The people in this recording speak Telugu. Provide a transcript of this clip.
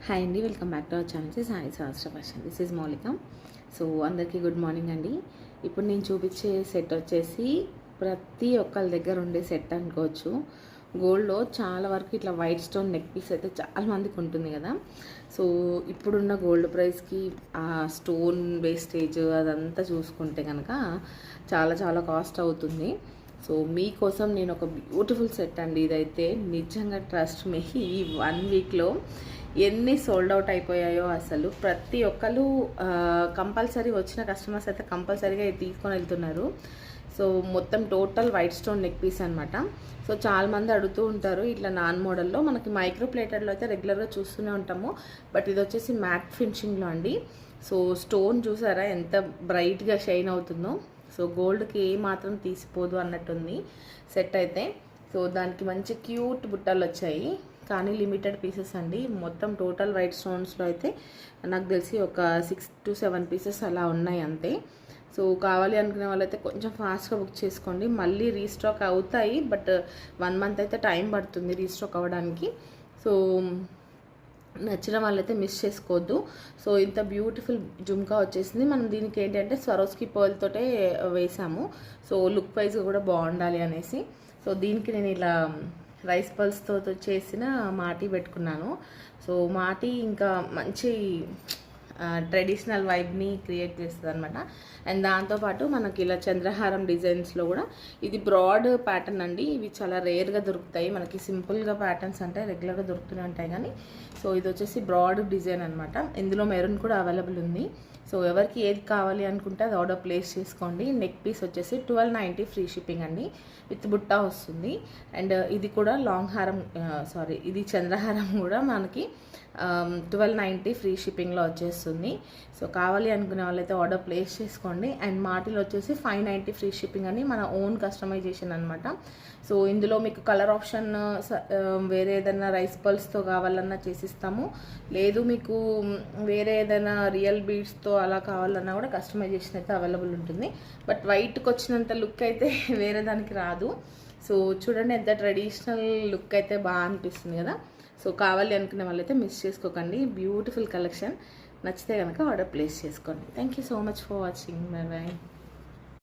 హాయ్ అండి, welcome back to our channel Sai Sahasra fashion. This is మౌలిక. సో అందరికీ గుడ్ మార్నింగ్ అండి. ఇప్పుడు నేను చూపించే సెట్ వచ్చేసి ప్రతి ఒక్కరి దగ్గర ఉండే సెట్ అనుకోవచ్చు. గోల్డ్లో చాలా వరకు ఇట్లా వైట్ స్టోన్ నెక్ పీస్ అయితే చాలా మందికి ఉంటుంది కదా. సో ఇప్పుడున్న గోల్డ్ ప్రైస్కి ఆ స్టోన్ వేస్టేజ్ అదంతా చూసుకుంటే కనుక చాలా చాలా కాస్ట్ అవుతుంది. సో మీకోసం నేను ఒక బ్యూటిఫుల్ సెట్ అండి. ఇదైతే నిజంగా ట్రస్ట్ మీ, ఈ 1 వీక్లో ఎన్ని సోల్డ్ అవుట్ అయిపోయాయో అసలు. ప్రతి ఒక్కరు కంపల్సరీ వచ్చిన కస్టమర్స్ అయితే కంపల్సరీగా ఇది తీసుకొని వెళ్తున్నారు. సో మొత్తం total white stone neck piece అనమాట. సో చాలామంది అడుగుతూ ఉంటారు ఇట్లా నాన్ మోడల్లో. మనకి మైక్రో ప్లేటర్లో అయితే రెగ్యులర్గా చూస్తూనే ఉంటాము, బట్ ఇది వచ్చేసి మ్యాట్ ఫినిషింగ్లో అండి. సో స్టోన్ చూసారా ఎంత బ్రైట్గా షైన్ అవుతుందో. సో గోల్డ్కి ఏ మాత్రం తీసిపోదు అన్నట్టుంది సెట్ అయితే. సో దానికి మంచి క్యూట్ బుట్టలు వచ్చాయి, కానీ లిమిటెడ్ పీసెస్ అండి. మొత్తం టోటల్ వైట్ స్టోన్స్లో అయితే నాకు తెలిసి ఒక 6 to 7 పీసెస్ అలా ఉన్నాయి అంతే. సో కావాలి అనుకునే వాళ్ళైతే కొంచెం ఫాస్ట్గా బుక్ చేసుకోండి. మళ్ళీ రీస్టాక్ అవుతాయి, బట్ 1 month అయితే టైం పడుతుంది రీస్టాక్ అవ్వడానికి. సో నచ్చిన వాళ్ళైతే మిస్ చేసుకోవద్దు. సో ఇంత బ్యూటిఫుల్ జుమ్కా వచ్చేసింది. మనం దీనికి ఏంటంటే స్వరోస్కి పర్ల్ తోటే వేసాము. సో లుక్ వైజ్గా కూడా బాగుండాలి అనేసి. సో దీనికి నేను ఇలా రైస్ పల్స్తో చేసిన మాటి పెట్టుకున్నాను. సో మాటి ఇంకా మంచి ట్రెడిషనల్ వైబ్ని క్రియేట్ చేస్తుంది అనమాట. అండ్ దాంతోపాటు మనకి ఇలా చంద్రహారం డిజైన్స్లో కూడా ఇది బ్రాడ్ ప్యాటర్న్ అండి. ఇవి చాలా రేర్గా దొరుకుతాయి మనకి. సింపుల్గా ప్యాటర్న్స్ అంటే రెగ్యులర్గా దొరుకుతూనే ఉంటాయి, కానీ సో ఇది వచ్చేసి బ్రాడ్ డిజైన్ అనమాట. ఇందులో మెరూన్ కూడా అవైలబుల్ ఉంది. సో ఎవరికి ఏది కావాలి అనుకుంటే అది ఆర్డర్ ప్లేస్ చేసుకోండి. నెక్ పీస్ వచ్చేసి 1290 ఫ్రీ షిప్పింగ్ అండి, విత్ బుట్టా వస్తుంది. అండ్ ఇది కూడా లాంగ్ హారం, ఇది చంద్రహారం కూడా మనకి 1290 ఫ్రీ షిప్పింగ్లో వచ్చేస్తుంది. సో కావాలి అనుకునే వాళ్ళైతే ఆర్డర్ ప్లేస్ చేసుకోండి. అండ్ మాటిలో వచ్చేసి 590 ఫ్రీ షిప్పింగ్ అని మన ఓన్ కస్టమైజేషన్ అనమాట. సో ఇందులో మీకు కలర్ ఆప్షన్ వేరే ఏదైనా రైస్ పల్స్తో కావాలన్నా చేసిస్తాము, లేదు మీకు వేరే ఏదైనా రియల్ బీడ్స్తో అలా కావాలన్నా కూడా కస్టమైజేషన్ అయితే అవైలబుల్ ఉంటుంది. బట్ వైట్కి వచ్చినంత లుక్ అయితే వేరే దానికి రాదు. సో చూడండి ఎంత ట్రెడిషనల్ లుక్ అయితే బాగా అనిపిస్తుంది కదా. సో కావాలి అనుకునే వాళ్ళైతే మిస్ చేసుకోకండి. Beautiful collection. నచ్చితే కనుక ఆర్డర్ ప్లేస్ చేసుకోండి. Thank you so much for watching. Bye bye.